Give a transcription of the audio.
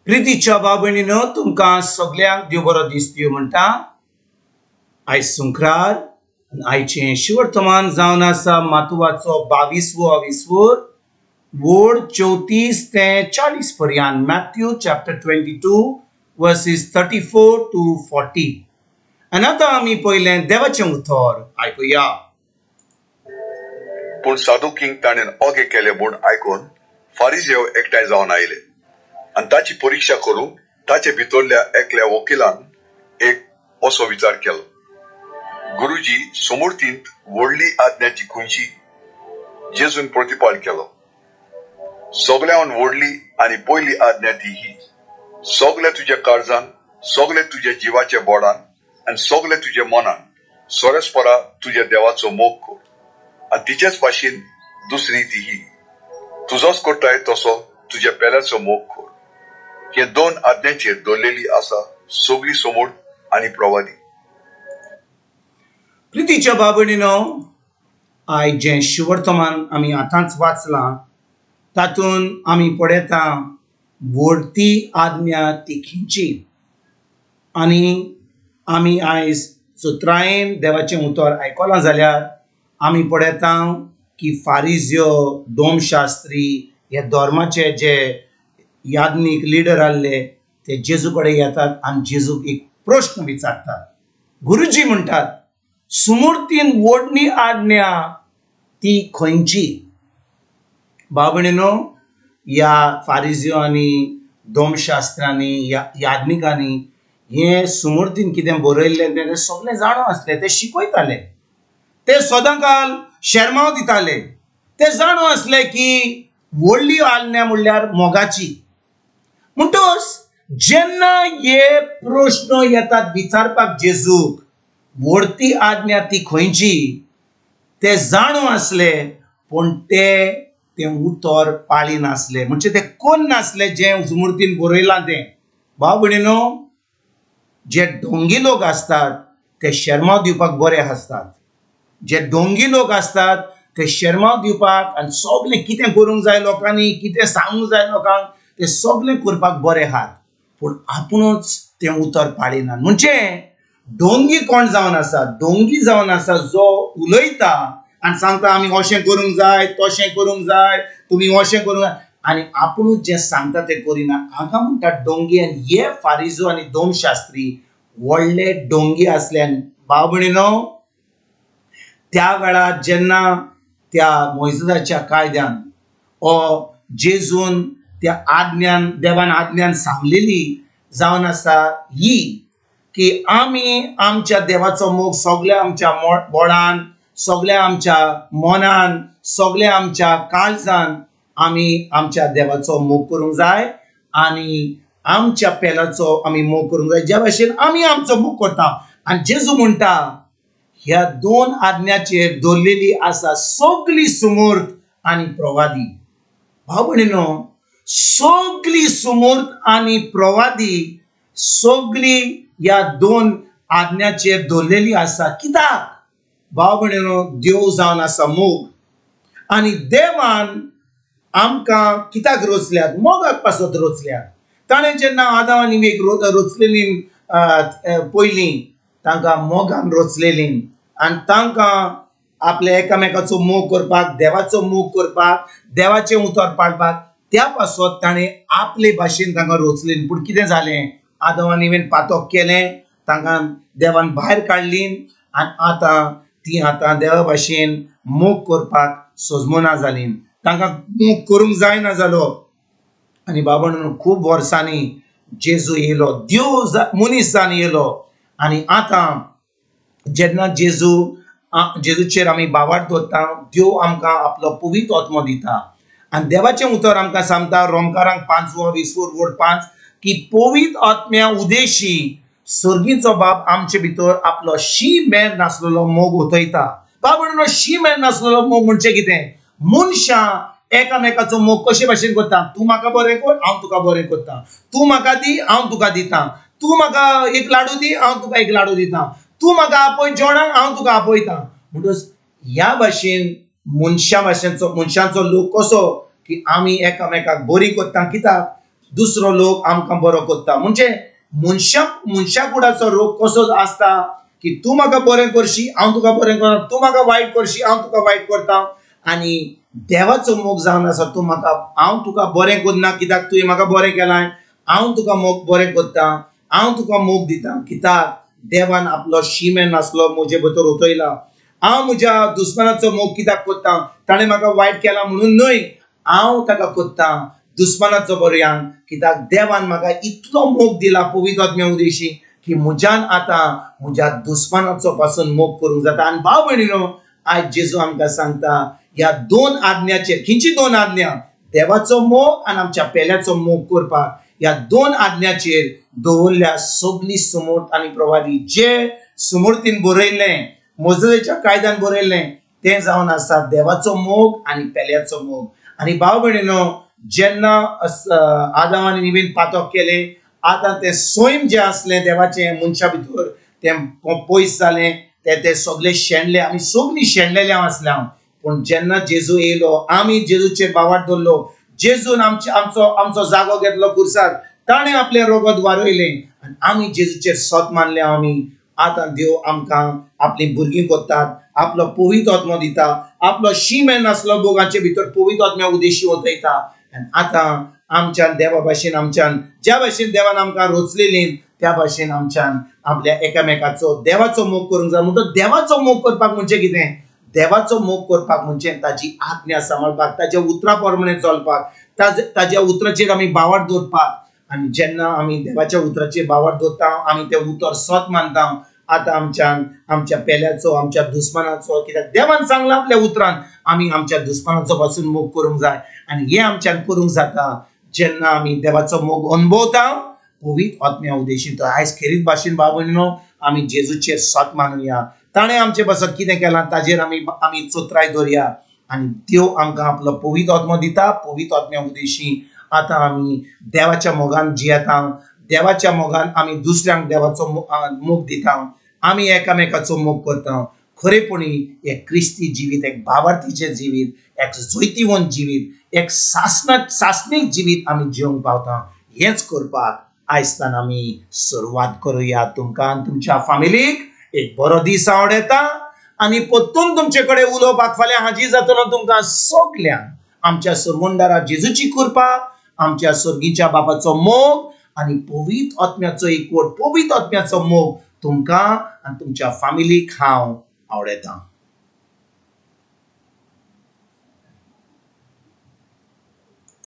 प्रितीच्या बाबणीनो तुमकां सगळ्यांक देव बरो दीस दिवं म्हणटा। आयज सुंक्रार आयचें शिवर्तमान जावन आसा मातुवाचो 22वो विस्वोर वोड 34 ते 40 पर्यंत। Matthew chapter 22 versus 34 to 40। आनी आतां आमी पयलें देवाचें उतर आयकुया। पूण सादुकींक ताणें ओगे केले म्हूण आयकून फारिजेव एकठांय जावन आयले आनी ताची परिक्षा करूंक ताचे भितरल्या एकल्या वकिलान एक असो विचार केलो, गुरुजी, समोर्तींत व्हडली आज्ञाची खंयची? जेजून प्रतिपाद केलो, सगळ्यान व्हडली आनी पयली आज्ञा ती ही, सगळे तुज्या काळजान, सगळे तुज्या जिवाचे बोडान आनी सगळे तुज्या मनान सरस्परा तुज्या देवाचो मोग कर। आनी तिचेच भाशेन दुसरी ती ही, तुजोच कोट्टाय तसो तुज्या पेल्याचो मोग कर। हे दोन आज्ञांचेर दवरलेली आसा सगळी समोर आनी प्रवादी। प्रितीच्या बाबणीनो, आयज जें शिवर्तमान आमी आतांच वाचलां तातूंत आमी पळयता व्हडली आज्ञा ती खंयची। आनी आमी आयज सुत्रायेन देवाचें उतर आयकलां जाल्यार आमी पळयता की फारिज्यो, डोमशास्त्री हे धर्माचे जे याज्ञीक लीडर आहले ते जेजू कडेन येतात आनी जेजूक एक प्रश्न विचारतात। गुरुजी म्हणटात, सुमूर्तीन व्हडली आज्ञा ती खंयची? बाबणीनो, ह्या फारिज्यो आनी डोमशास्त्रांनी याज्ञिकांनी हे सुमूर्तीन कितें बरयल्लें तें सगळें जाणो आसलें, ते शिकयताले, ते सदांकाल शर्माव दिताले, ते जाणो आसले की व्हडली आज्ञा म्हणल्यार मोगाची। म्हणटच जेन्ना हे प्रश्न येतात विचारपाक जेजूक, व्हडली आज्ञा ती खंयची, ते जाणो आसले पूण ते उतर पाळी नासले, म्हणजे ते कोण नासले जें सुमूर्तीन बरयलां तें। भाव भयणीनो, जे ढोंगी लोक असतात ते शर्माव दिवपाक बरे आसतात, जे ढोंगी लोक असतात ते शर्माव दिवपाक आनी सगळें कितें करूंक जाय लोकांनी, कितें सांगूंक जाय लोकांक ते सगळें करपाक बरे आहात, पूण आपुणूच तें उतर पाळिनात। म्हणजे ढोंगी कोण जावन आसा? ढोंगी जावन आसा जो उलयता आनी सांगता आमी अशें करूंक जाय, तशें करूंक जाय, तुमी अशें करूंक जाय, आनी आपुणूच जें सांगता तें करिना, हाका म्हणटात ढोंगी। आनी हे फारिजो आनी डोमशास्त्री व्हडले ढोंगी आसले। भाव भयणीनो, त्या वेळार जेन्ना त्या मोइजेसाच्या कायद्यान जेजून त्या आज्ञान देवान आज्ञान सांगलेली जावन आसा ही की आमी आमच्या देवाचो मोग सगळ्या आमच्या बोडान, सगळ्या आमच्या मनान, सगळ्या आमच्या काळजान आमी आमच्या देवाचो मोग करूंक जाय आनी आमच्या पेलाचो आमी मोग करूंक जाय, ज्या भाशेन आमी आमचो मोग करता। आनी जेजू म्हणटा ह्या दोन आज्ञाचेर दवरलेली आसा सगळी सुमूर्त आनी प्रवादी। भाव भयणीनो, सगळी सुमूर्त आनी प्रवादी सगळी ह्या दोन आज्ञाचेर दवरलेली आसा। कित्याक? भाव भयणीनो, देव जावन आसा मोग, आनी देवान आमकां कित्याक रचल्यात? मोगाक पासत रचल्यात। ताणें जेन्ना आदाम आनी ईवेक रचलेली पयलीं तांकां मोगान रचलेली आनी तांकां आपल्या एकामेकाचो मोग करपाक, देवाचो मोग करपाक, देवाचें उतर पाळपाक, त्या पासत ताणें आपले भाशेन तांकां रचलेली। पूण कितें जालें? आदाम आनी ईवेन पातक केलें, तांकां देवान भायर काडली आनी आतां देवा भाशेन मोग करपाक सोजमना जालीं, तांकां मोग करूंक जायना जालो। आनी बाबा खूब वर्सांनी जेजू येयलो, देव मनीस जावन येयलो, आनी आतां जेन्ना जेजूचेर आमी बावाट दवरता, देव आमकां आपलो पवित्र आत्मो दिता। आनी देवाचें उतर आमकां सांगता रोमकारांक 5वो विस्वोर वोड 5 की पवित्र आत्म्या उदेशी सर्गीचो बाब आमचे भितर आपलो शी मेर नासलेलो मोग ओतयता। बाबा, शी मेर नासलेलो मोग म्हणजे कितें? मनशां एकामेकाचो मोग कशे भाशेन करता? तूं म्हाका बरें कर, हांव तुका बरें करता, तूं म्हाका दी, हांव तुका दितां, तूं म्हाका एक लाडू दी, हांव तुका एक लाडू दितां, तूं म्हाका आपय जेवणाक, हांव तुका आपयतां। म्हणटच ह्या भाशेन मनशांचो लोक कसो की आमी एकामेकाक बरी करता। कित्याक? दुसरो लोक आमकां बरो करता. म्हणजे मनशा कुडाचो रोग कसो आसता की तूं म्हाका बरें करशी हांव तुका बरें करता, तूं म्हाका वायट करशी हांव तुका वायट करता. आनी देवाचो मोग जावन आसा तूं म्हाका हांव तुका बरें करना कित्याक तुवें म्हाका बरें केलां, हांव तुका मोग बरें करता, हांव तुका मोग दिता. कित्याक देवान आपलो शिमेन आसलो म्हजे भितर ओतयला. हांव म्हज्या दुस्मनाचो मोग कित्याक करता, ताणें म्हाका वायट केलां म्हणून न्हय, हांव ताका करता दुस्मनाचो बऱ्यान. कित्याक देवान म्हाका इतलो मोग दिला पवित्र आत्म्या उदेशी की म्हज्यान आतां म्हज्या दुस्मनाचो पासून मोग करूंक जाता. आनी भाव भयणीनो, आज जेजू आमकां सांगता ह्या दोन आज्ञाचेर, खंयची दोन आज्ञा, देवाचो मोग आनी आमच्या पेल्याचो मोग करपाक, ह्या दोन आज्ञाचेर दवरल्या सगळी समर्थ आनी प्रवादी जे समर्थीन बरयल्लें, मोजेच्या कायद्यान बरयल्लें तें जावन आसा देवाचो मोग आनी पेल्याचो मोग. आनी भाव भयणीनो, जेन्ना आदाम आनी निवेन पातक केले, आतां तें स्वयं जें आसलें देवाचें मनशा भितर तें पयस जालें, ते सगळे शेणले, आमी सगळीं शेणलेले आसल्या. पूण जेन्ना जेजू येयलो, आमी जेजूचेर बावाट धरलो, जेजून आमचो जागो घेतलो कुर्सार, ताणें आपलें रगत वारयलें आनी आमी जेजूचेर सत मानले. आमी आतां देव आमकां आपली भुरगीं करतात, आपलो पवित्र आत्मो दिता, आपलो शिमेन आसलो बोगाचे भितर पवित्र आत्म्या उदेशी वतयता. आनी आतां आमच्यान देवा भाशेन आमच्यान ज्या भाशेन देवान आमकां रचलेलीं त्या भाशेन आमच्यान आपल्या एकामेकाचो देवाचो मोग करूंक जाय. म्हणटच देवाचो मोग करपाक म्हणजे कितें? देवाचो मोग करपाक म्हणजे ताची आज्ञा सांबाळपाक, ताच्या उतरां प्रमाणे चलपाक, ताच्या उतराचेर आमी बावाट दवरपाक. आनी जेन्ना आमी देवाच्या उतराचेर बावाट दवरता, आमी तें उतर सत मानता. आतां आमच्यान आमच्या पेल्याचो, आमच्या दुस्मनाचो, कित्याक देवान सांगलां आपल्या उतरान आमी आमच्या दुस्मनाचो पासून मोग करूंक जाय. आनी हें आमच्यान करूंक जाता जेन्ना आमी देवाचो मोग अनुभवता पवित्र आत्म्या उदेशी. तर आयज खेरीत भाशेन भाव भयणीनो, आमी जेजूचेर सत मानुया. ताणें आमचे पासत कितें केलां ताजेर आमी चोत्राय दवरया. आनी देव आमकां आपलो पवित्र आत्मो दिता, पवित्र आत्म्या उदेशी. आतां आमी देवाच्या मोगान जियेता, देवाच्या मोगान आमी दुसऱ्यांक देवाचो मोग दिता, आमी एकामेकाचो मोग करता. खरेपणी एक क्रिस्ती जिवीत, एक भावार्थीचें जिवीत, एक जैतिवंत जिवीत, एक सासणीक जिवीत आमी जिवंक पावता. हेंच करपाक आयजतान आमी सुरवात करुया. तुमकां आनी तुमच्या फॅमिलीक एक बरो दीस आवडेता. आनी परतून तुमचे कडेन उलोवपाक फाल्यां हाजीर जातलो तुमकां सगल्यांक. आमच्या सुरवंडारा जेजूची कृपा, आमच्या स्वर्गीच्या बापाचो मोग आनी पवित्र आत्म्याचो एकवट, पवित्र आत्म्याचो मोग तुमकां आनी तुमच्या फॅमिलीक हांव आवडेता.